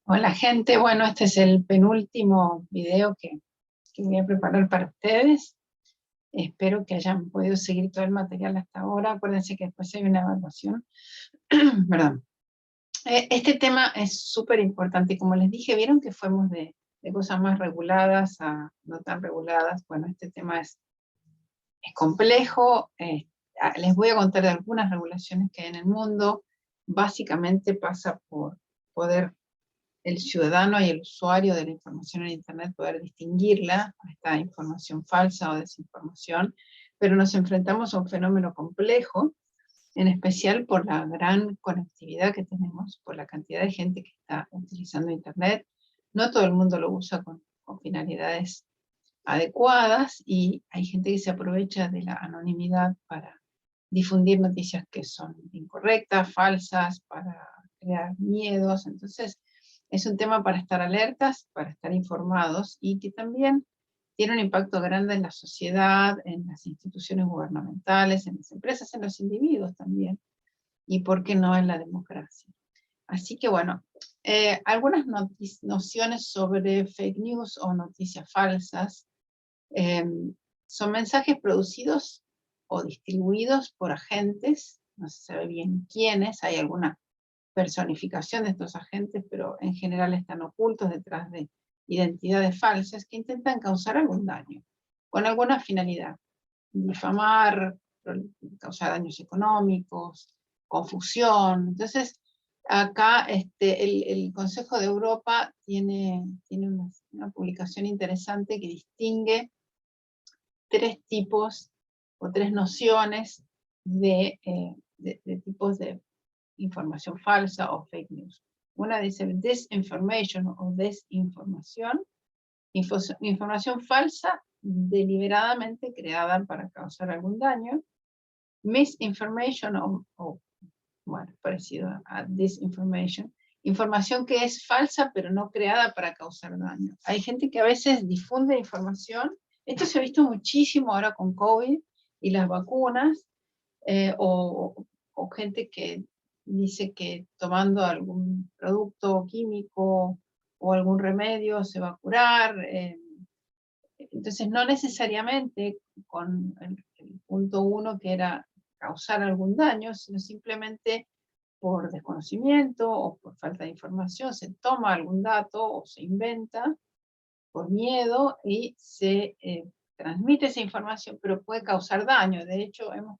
Hola gente, bueno, este es el penúltimo video que voy a preparar para ustedes. Espero que hayan podido seguir todo el material hasta ahora. Acuérdense que después hay una evaluación. Perdón. Este tema es súper importante y como les dije, vieron que fuimos de cosas más reguladas a no tan reguladas. Bueno, este tema es complejo. Les voy a contar de algunas regulaciones que hay en el mundo. Básicamente pasa por poder el ciudadano y el usuario de la información en Internet poder distinguirla, esta información falsa o desinformación, pero nos enfrentamos a un fenómeno complejo, en especial por la gran conectividad que tenemos, por la cantidad de gente que está utilizando Internet. No todo el mundo lo usa con finalidades adecuadas y hay gente que se aprovecha de la anonimidad para difundir noticias que son incorrectas, falsas, para crear miedos. Entonces, es un tema para estar alertas, para estar informados y que también tiene un impacto grande en la sociedad, en las instituciones gubernamentales, en las empresas, en los individuos también, y por qué no en la democracia. Así que bueno, algunas nociones sobre fake news o noticias falsas. Son mensajes producidos o distribuidos por agentes, no se sabe bien quiénes, hay alguna personificación de estos agentes, pero en general están ocultos detrás de identidades falsas que intentan causar algún daño, con alguna finalidad, difamar, causar daños económicos, confusión. Entonces, acá el Consejo de Europa tiene una publicación interesante que distingue tres tipos o tres nociones de tipos de información falsa o fake news. Una dice disinformation o desinformación, información falsa deliberadamente creada para causar algún daño, misinformation o bueno, parecido a disinformation, información que es falsa pero no creada para causar daño. Hay gente que a veces difunde información, esto se ha visto muchísimo ahora con COVID y las vacunas, o gente que dice que tomando algún producto químico o algún remedio se va a curar. Entonces no necesariamente con el punto uno que era causar algún daño, sino simplemente por desconocimiento o por falta de información se toma algún dato o se inventa por miedo y se transmite esa información, pero puede causar daño. De hecho, hemos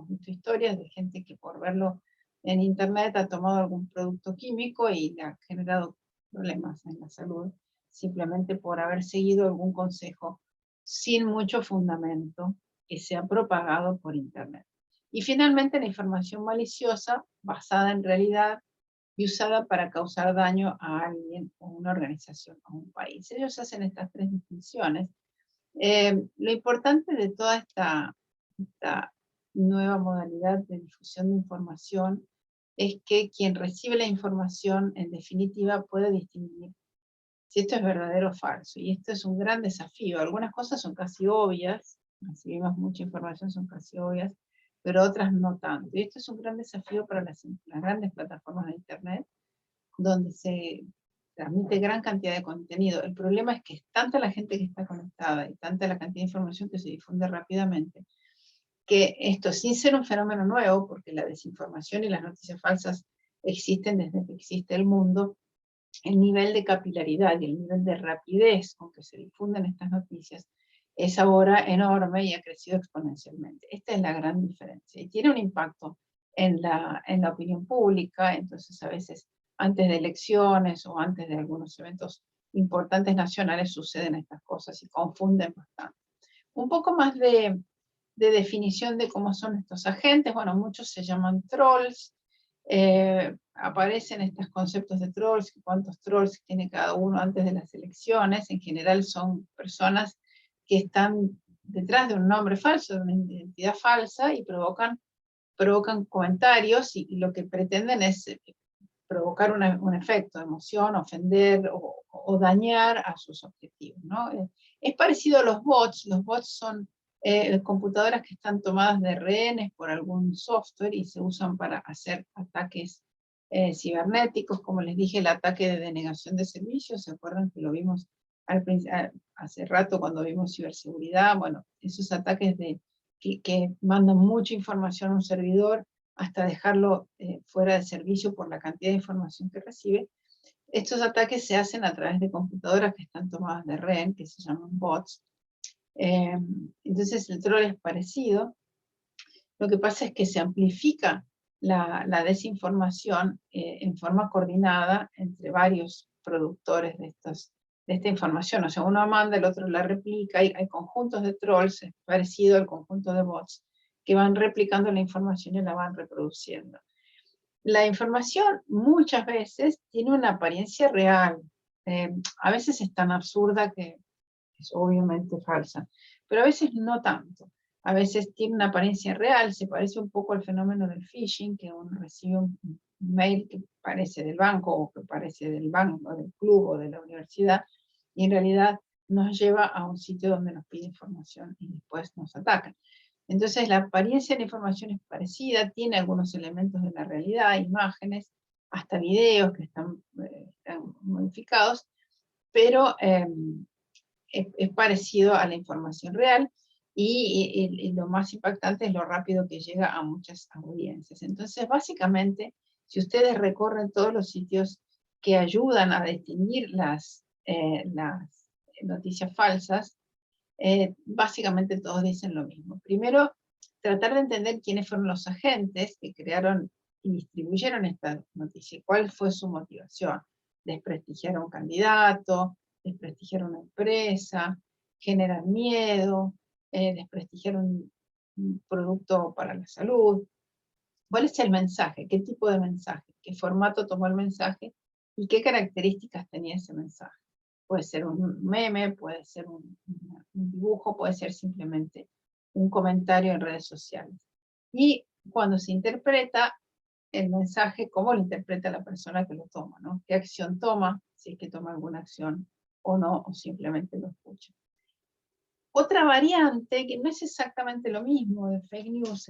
visto historias de gente que por verlo en internet ha tomado algún producto químico y le ha generado problemas en la salud, simplemente por haber seguido algún consejo sin mucho fundamento que se ha propagado por internet. Y finalmente la información maliciosa, basada en realidad y usada para causar daño a alguien o una organización o un país. Ellos hacen estas tres distinciones. Lo importante de toda esta nueva modalidad de difusión de información es que quien recibe la información, en definitiva, puede distinguir si esto es verdadero o falso. Y esto es un gran desafío. Algunas cosas son casi obvias, recibimos mucha información, son casi obvias, pero otras no tanto. Y esto es un gran desafío para las grandes plataformas de Internet, donde se transmite gran cantidad de contenido. El problema es que es tanta la gente que está conectada y tanta la cantidad de información que se difunde rápidamente, que esto, sin ser un fenómeno nuevo, porque la desinformación y las noticias falsas existen desde que existe el mundo, el nivel de capilaridad y el nivel de rapidez con que se difunden estas noticias es ahora enorme y ha crecido exponencialmente. Esta es la gran diferencia. Y tiene un impacto en la opinión pública. Entonces a veces antes de elecciones o antes de algunos eventos importantes nacionales suceden estas cosas y confunden bastante. Un poco más de definición de cómo son estos agentes. Bueno, muchos se llaman trolls. Aparecen estos conceptos de trolls, cuántos trolls tiene cada uno antes de las elecciones. En general son personas que están detrás de un nombre falso, de una identidad falsa, y provocan comentarios, y lo que pretenden es provocar un efecto de emoción, ofender o dañar a sus objetivos, ¿no? Es parecido a los bots son computadoras que están tomadas de rehenes por algún software y se usan para hacer ataques cibernéticos, como les dije, el ataque de denegación de servicios, ¿se acuerdan que lo vimos hace rato cuando vimos ciberseguridad? Bueno, esos ataques que mandan mucha información a un servidor hasta dejarlo fuera de servicio por la cantidad de información que recibe. Estos ataques se hacen a través de computadoras que están tomadas de rehén, que se llaman bots. Entonces el troll es parecido. Lo que pasa es que se amplifica la desinformación en forma coordinada entre varios productores de esta información. O sea, uno manda, el otro la replica, hay conjuntos de trolls, es parecido al conjunto de bots, que van replicando la información y la van reproduciendo. La información muchas veces tiene una apariencia real. A veces es tan absurda que es obviamente falsa, pero a veces no tanto. A veces tiene una apariencia real, se parece un poco al fenómeno del phishing, que uno recibe un mail que parece del banco, o que parece del banco, del club o de la universidad, y en realidad nos lleva a un sitio donde nos pide información y después nos atacan. Entonces la apariencia de la información es parecida, tiene algunos elementos de la realidad, imágenes, hasta videos que están modificados, pero es parecido a la información real, y lo más impactante es lo rápido que llega a muchas audiencias. Entonces, básicamente, si ustedes recorren todos los sitios que ayudan a distinguir las noticias falsas, básicamente todos dicen lo mismo. Primero, tratar de entender quiénes fueron los agentes que crearon y distribuyeron esta noticia, cuál fue su motivación. Desprestigiar a un candidato, desprestigiar una empresa, generar miedo, desprestigiar un producto para la salud. ¿Cuál es el mensaje? ¿Qué tipo de mensaje? ¿Qué formato tomó el mensaje? ¿Y qué características tenía ese mensaje? Puede ser un meme, puede ser un dibujo, puede ser simplemente un comentario en redes sociales. Y cuando se interpreta el mensaje, ¿cómo lo interpreta la persona que lo toma, ¿no? ¿Qué acción toma? Si es que toma alguna acción o no, o simplemente lo escucha. Otra variante, que no es exactamente lo mismo de fake news,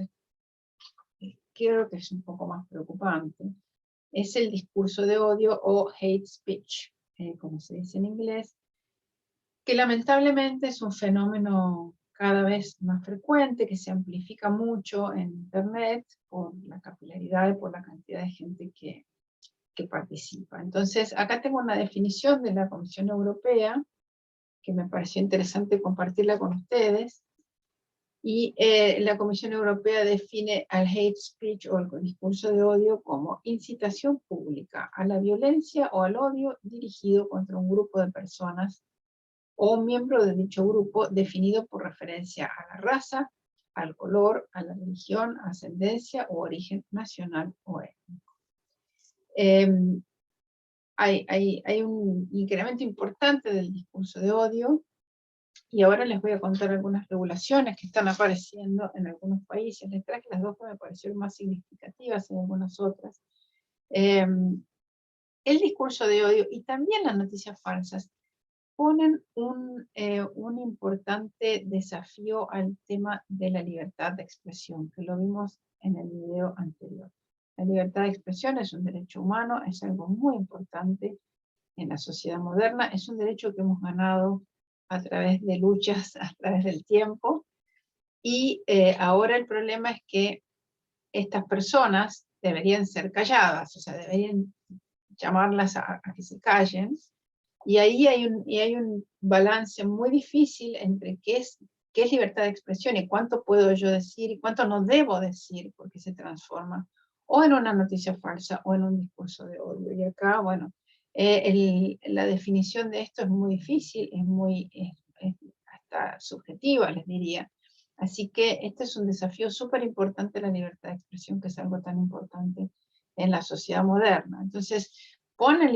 creo que es un poco más preocupante, es el discurso de odio o hate speech, como se dice en inglés, que lamentablemente es un fenómeno cada vez más frecuente, que se amplifica mucho en Internet por la capilaridad y por la cantidad de gente que participa. Entonces, acá tengo una definición de la Comisión Europea, que me pareció interesante compartirla con ustedes. Y la Comisión Europea define al hate speech o el discurso de odio como incitación pública a la violencia o al odio dirigido contra un grupo de personas o un miembro de dicho grupo definido por referencia a la raza, al color, a la religión, ascendencia o origen nacional o étnico. Hay un incremento importante del discurso de odio, y ahora les voy a contar algunas regulaciones que están apareciendo en algunos países. Les traje las dos que me parecieron más significativas, en algunas otras. El discurso de odio y también las noticias falsas ponen un importante desafío al tema de la libertad de expresión, que lo vimos en el video anterior. La libertad de expresión es un derecho humano, es algo muy importante en la sociedad moderna, es un derecho que hemos ganado a través de luchas, a través del tiempo, y ahora el problema es que estas personas deberían ser calladas, o sea, deberían llamarlas a que se callen, y ahí hay un balance muy difícil entre qué es libertad de expresión y cuánto puedo yo decir y cuánto no debo decir, porque se transforma o en una noticia falsa o en un discurso de odio. Y acá, bueno, la definición de esto es muy difícil, es hasta subjetiva, les diría. Así que este es un desafío súper importante, la libertad de expresión, que es algo tan importante en la sociedad moderna. Entonces, ponen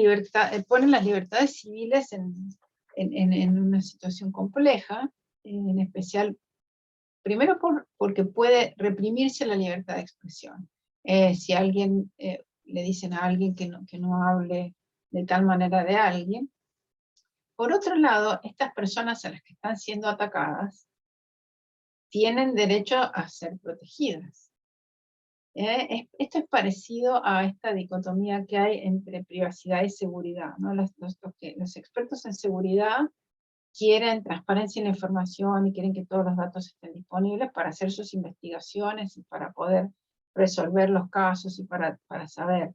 las libertades civiles en una situación compleja, en especial, primero porque puede reprimirse la libertad de expresión. Si alguien le dicen a alguien que no hable de tal manera de alguien. Por otro lado, estas personas a las que están siendo atacadas tienen derecho a ser protegidas. Esto es parecido a esta dicotomía que hay entre privacidad y seguridad, ¿no? Los expertos en seguridad quieren transparencia en la información y quieren que todos los datos estén disponibles para hacer sus investigaciones y para poder resolver los casos y para saber.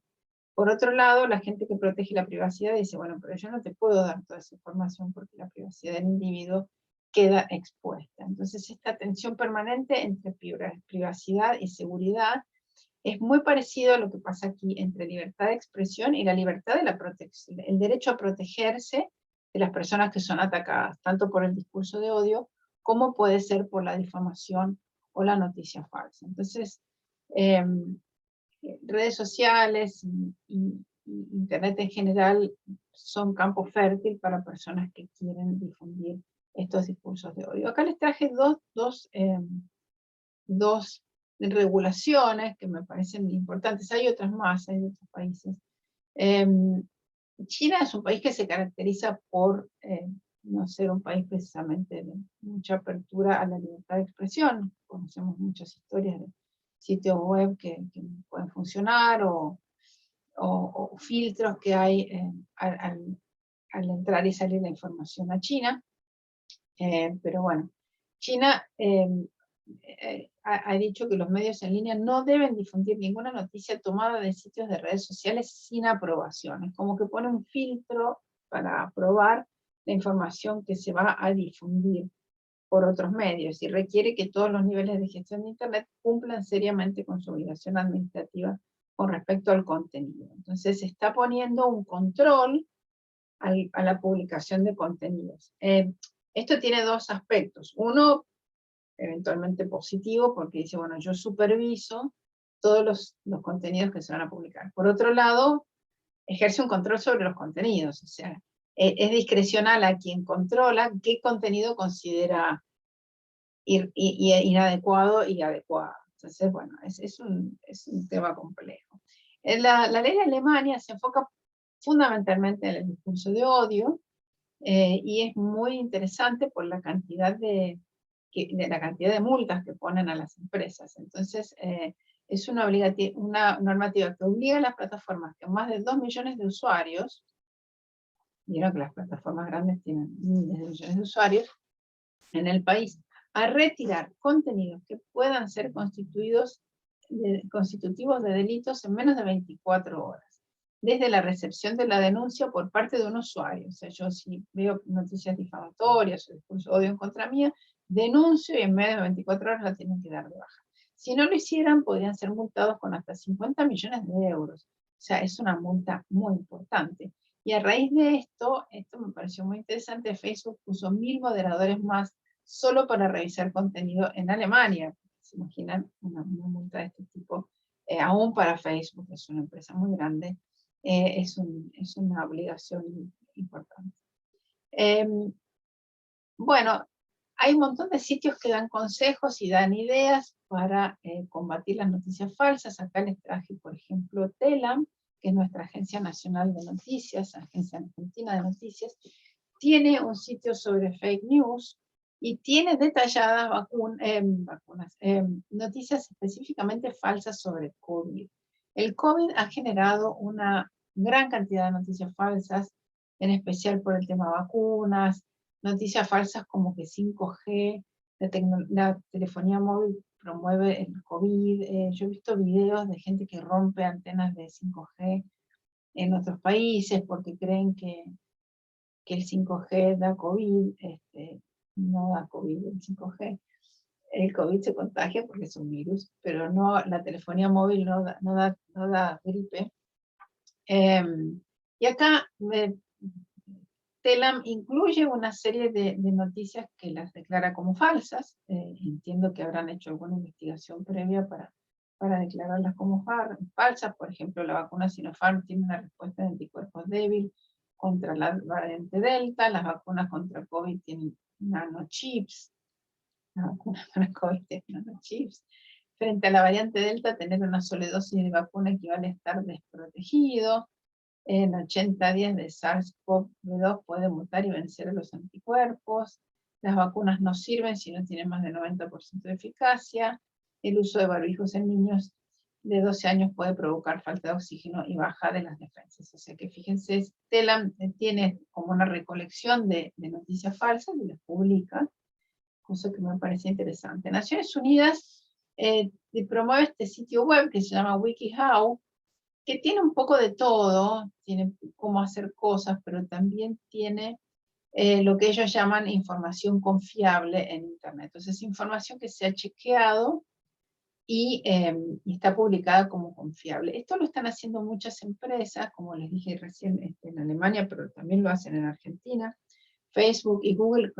Por otro lado, la gente que protege la privacidad dice, bueno, pero yo no te puedo dar toda esa información porque la privacidad del individuo queda expuesta. Entonces, esta tensión permanente entre privacidad y seguridad es muy parecido a lo que pasa aquí entre libertad de expresión y la libertad de la protección, el derecho a protegerse de las personas que son atacadas, tanto por el discurso de odio, como puede ser por la difamación o la noticia falsa. Entonces, redes sociales y Internet en general son campo fértil para personas que quieren difundir estos discursos de odio. Acá les traje dos regulaciones que me parecen importantes. Hay otras más, hay otros países. China es un país que se caracteriza por no ser un país precisamente de mucha apertura a la libertad de expresión. Conocemos muchas historias de sitios web que pueden funcionar o filtros que hay al entrar y salir la información a China. Pero bueno, China ha dicho que los medios en línea no deben difundir ninguna noticia tomada de sitios de redes sociales sin aprobación. Es como que pone un filtro para aprobar la información que se va a difundir por otros medios y requiere que todos los niveles de gestión de Internet cumplan seriamente con su obligación administrativa con respecto al contenido. Entonces se está poniendo un control a la publicación de contenidos. Esto tiene dos aspectos. Uno, eventualmente positivo, porque dice, bueno, yo superviso todos los contenidos que se van a publicar. Por otro lado, ejerce un control sobre los contenidos, o sea, es discrecional a quien controla qué contenido considera inadecuado y adecuado. Entonces, bueno, es un tema complejo. La ley de Alemania se enfoca fundamentalmente en el discurso de odio, y es muy interesante por la cantidad de multas que ponen a las empresas. Entonces, es una normativa que obliga a las plataformas que más de 2 millones de usuarios, vieron que las plataformas grandes tienen miles de millones de usuarios en el país, a retirar contenidos que puedan ser constitutivos de delitos en menos de 24 horas, desde la recepción de la denuncia por parte de un usuario. O sea, yo si veo noticias difamatorias o discurso de odio en contra mía, denuncio y en menos de 24 horas la tienen que dar de baja. Si no lo hicieran, podrían ser multados con hasta 50 millones de euros. O sea, es una multa muy importante. Y a raíz de esto me pareció muy interesante, Facebook puso 1000 moderadores más solo para revisar contenido en Alemania. ¿Se imaginan una multa de este tipo? Aún para Facebook, es una empresa muy grande, es una obligación importante. Bueno, hay un montón de sitios que dan consejos y dan ideas para combatir las noticias falsas. Acá les traje, por ejemplo, TELAM, que es nuestra Agencia Nacional de Noticias, Agencia Argentina de Noticias, tiene un sitio sobre fake news y tiene detalladas noticias específicamente falsas sobre COVID. El COVID ha generado una gran cantidad de noticias falsas, en especial por el tema vacunas, noticias falsas como que 5G, la telefonía móvil promueve el COVID. Yo he visto videos de gente que rompe antenas de 5G en otros países porque creen que el 5G da COVID. No da COVID el 5G. El COVID se contagia porque es un virus, pero no, la telefonía móvil no da gripe. Y acá TELAM incluye una serie de noticias que las declara como falsas. Entiendo que habrán hecho alguna investigación previa para declararlas como falsas. Por ejemplo, la vacuna Sinopharm tiene una respuesta de anticuerpos débil contra la variante Delta. Las vacunas contra COVID tienen nanochips. La vacuna contra COVID tiene nanochips. Frente a la variante Delta, tener una sola dosis de vacuna equivale a estar desprotegido. En 80 días de SARS-CoV-2 puede mutar y vencer a los anticuerpos. Las vacunas no sirven si no tienen más del 90% de eficacia. El uso de barbijos en niños de 12 años puede provocar falta de oxígeno y baja de las defensas. O sea que fíjense, Telam tiene como una recolección de noticias falsas y las publica, cosa que me parece interesante. Naciones Unidas promueve este sitio web que se llama WikiHow, que tiene un poco de todo, tiene cómo hacer cosas, pero también tiene lo que ellos llaman información confiable en Internet. Entonces, información que se ha chequeado y está publicada como confiable. Esto lo están haciendo muchas empresas, como les dije recién, en Alemania, pero también lo hacen en Argentina. Facebook y Google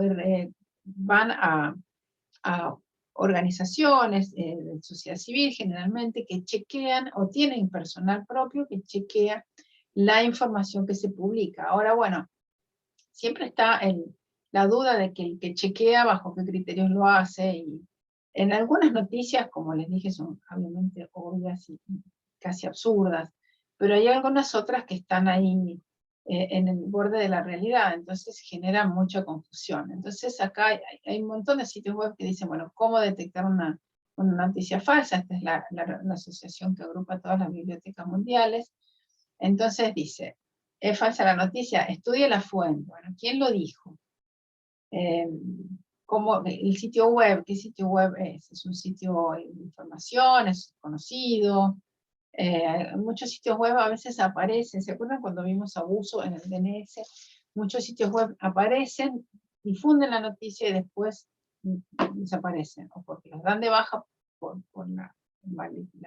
van a organizaciones de sociedad civil generalmente que chequean o tienen personal propio que chequea la información que se publica. Ahora, bueno, siempre está la duda de que el que chequea bajo qué criterios lo hace, y en algunas noticias, como les dije, son obviamente obvias y casi absurdas, pero hay algunas otras que están ahí en el borde de la realidad, entonces genera mucha confusión. Entonces acá hay un montón de sitios web que dicen, bueno, ¿cómo detectar una noticia falsa? Esta es la asociación que agrupa todas las bibliotecas mundiales. Entonces dice, ¿es falsa la noticia? Estudie la fuente. Bueno, ¿quién lo dijo? ¿Cómo, el sitio web? ¿Qué sitio web es? ¿Es un sitio de información? ¿Es conocido? Muchos sitios web a veces aparecen. ¿Se acuerdan cuando vimos abuso en el DNS? Muchos sitios web aparecen, difunden la noticia y después desaparecen. O porque los dan de baja por la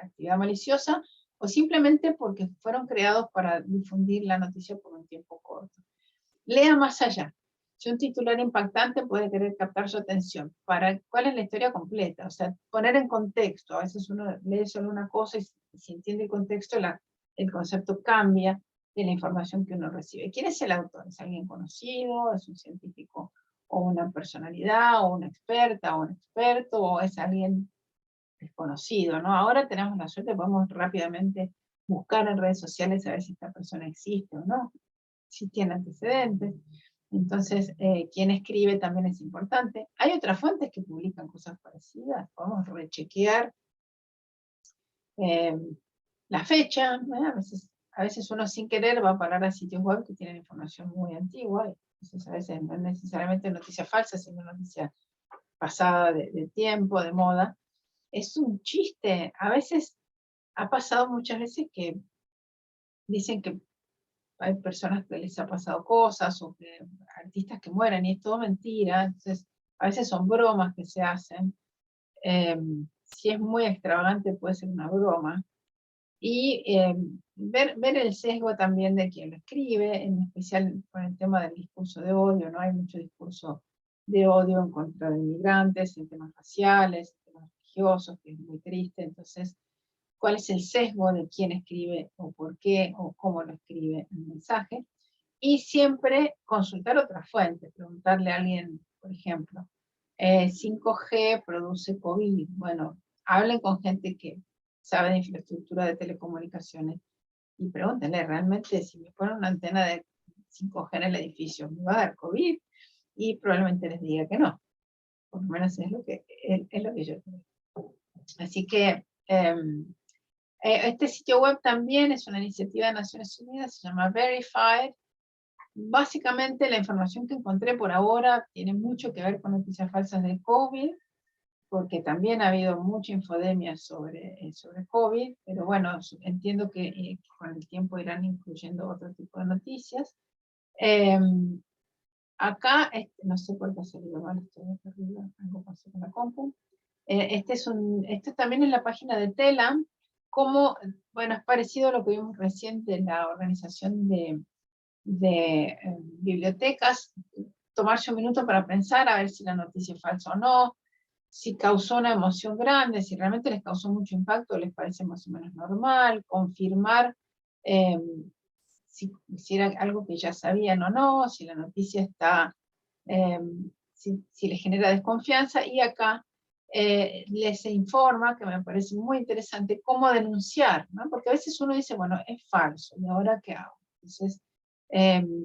actividad maliciosa, o simplemente porque fueron creados para difundir la noticia por un tiempo corto. Lea más allá. Si un titular impactante puede querer captar su atención, ¿cuál es la historia completa? O sea, poner en contexto. A veces uno lee solo una cosa y si entiende el contexto, el concepto cambia de la información que uno recibe. ¿Quién es el autor? ¿Es alguien conocido? ¿Es un científico? ¿O una personalidad? ¿O una experta? ¿O un experto? ¿O es alguien desconocido? ¿No? Ahora tenemos la suerte, podemos rápidamente buscar en redes sociales a ver si esta persona existe o no, si tiene antecedentes. Entonces, quien escribe también es importante. Hay otras fuentes que publican cosas parecidas. Podemos rechequear la fecha. A veces uno sin querer va a parar a sitios web que tienen información muy antigua. Entonces, a veces no es necesariamente noticia falsa, sino noticia pasada de tiempo, de moda. Es un chiste. A veces ha pasado muchas veces que dicen que hay personas que les ha pasado cosas, o que artistas que mueren, y es todo mentira. Entonces, a veces son bromas que se hacen. Si es muy extravagante, puede ser una broma. Y ver el sesgo también de quien lo escribe, en especial con el tema del discurso de odio. No hay mucho discurso de odio en contra de inmigrantes, en temas raciales, en temas religiosos, que es muy triste. Entonces, ¿cuál es el sesgo de quién escribe, o por qué, o cómo lo escribe el mensaje? Y siempre consultar otras fuentes, preguntarle a alguien, por ejemplo, 5G produce COVID. Bueno, hablen con gente que sabe de infraestructura de telecomunicaciones y pregúntenle, ¿realmente si me ponen una antena de 5G en el edificio, me va a dar COVID? Y probablemente les diga que no. Por lo menos es lo que yo creo. Así que este sitio web también es una iniciativa de Naciones Unidas, se llama Verified. Básicamente la información que encontré por ahora tiene mucho que ver con noticias falsas de COVID, porque también ha habido mucha infodemia sobre COVID, pero bueno, entiendo que con el tiempo irán incluyendo otro tipo de noticias. Acá, no sé por qué ha salido mal, estoy acá arriba, algo pasó con la compu. Esto también es la página de Telam, como, bueno, es parecido a lo que vimos recién de la organización de bibliotecas. Tomarse un minuto para pensar a ver si la noticia es falsa o no, si causó una emoción grande, si realmente les causó mucho impacto, les parece más o menos normal, confirmar si era algo que ya sabían o no, si la noticia está, si les genera desconfianza. Y acá les informa, que me parece muy interesante, cómo denunciar, ¿no? Porque a veces uno dice, bueno, es falso, ¿y ahora qué hago? Entonces,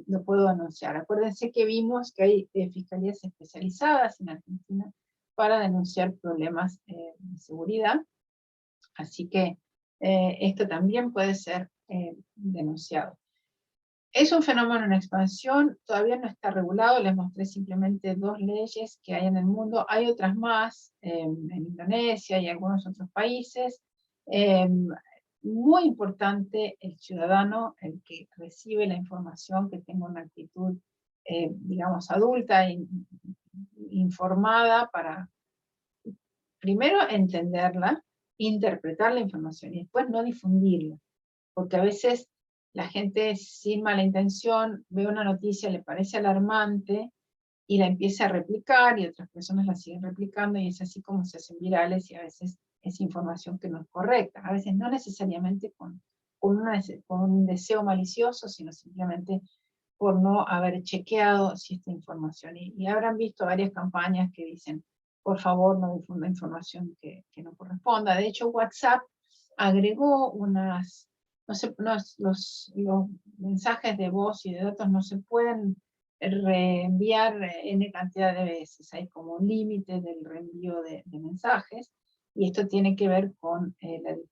lo puedo denunciar. Acuérdense que vimos que hay fiscalías especializadas en Argentina para denunciar problemas de seguridad. Así que esto también puede ser denunciado. Es un fenómeno en expansión, todavía no está regulado, les mostré simplemente 2 leyes que hay en el mundo, hay otras más en Indonesia y algunos otros países. Muy importante el ciudadano, el que recibe la información, que tenga una actitud, digamos, adulta, informada, para primero entenderla, interpretar la información y después no difundirla, porque a veces la gente sin mala intención ve una noticia, le parece alarmante y la empieza a replicar y otras personas la siguen replicando y es así como se hacen virales y a veces es información que no es correcta. A veces no necesariamente con un deseo malicioso, sino simplemente por no haber chequeado si esta información. Y habrán visto varias campañas que dicen, por favor, no difunda información que no corresponda. De hecho, WhatsApp agregó unas, no sé, los mensajes de voz y de datos no se pueden reenviar N cantidad de veces. Hay como un límite del reenvío de mensajes, y esto tiene que ver con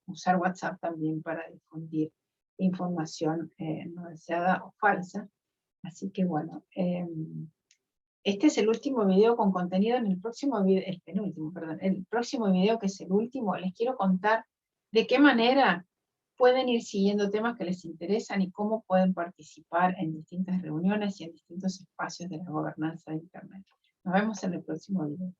usar WhatsApp también para difundir información no deseada o falsa. Así que bueno, este es el último video con contenido. En el próximo video, el penúltimo, perdón, el próximo video, que es el último, les quiero contar de qué manera pueden ir siguiendo temas que les interesan y cómo pueden participar en distintas reuniones y en distintos espacios de la gobernanza de Internet. Nos vemos en el próximo video.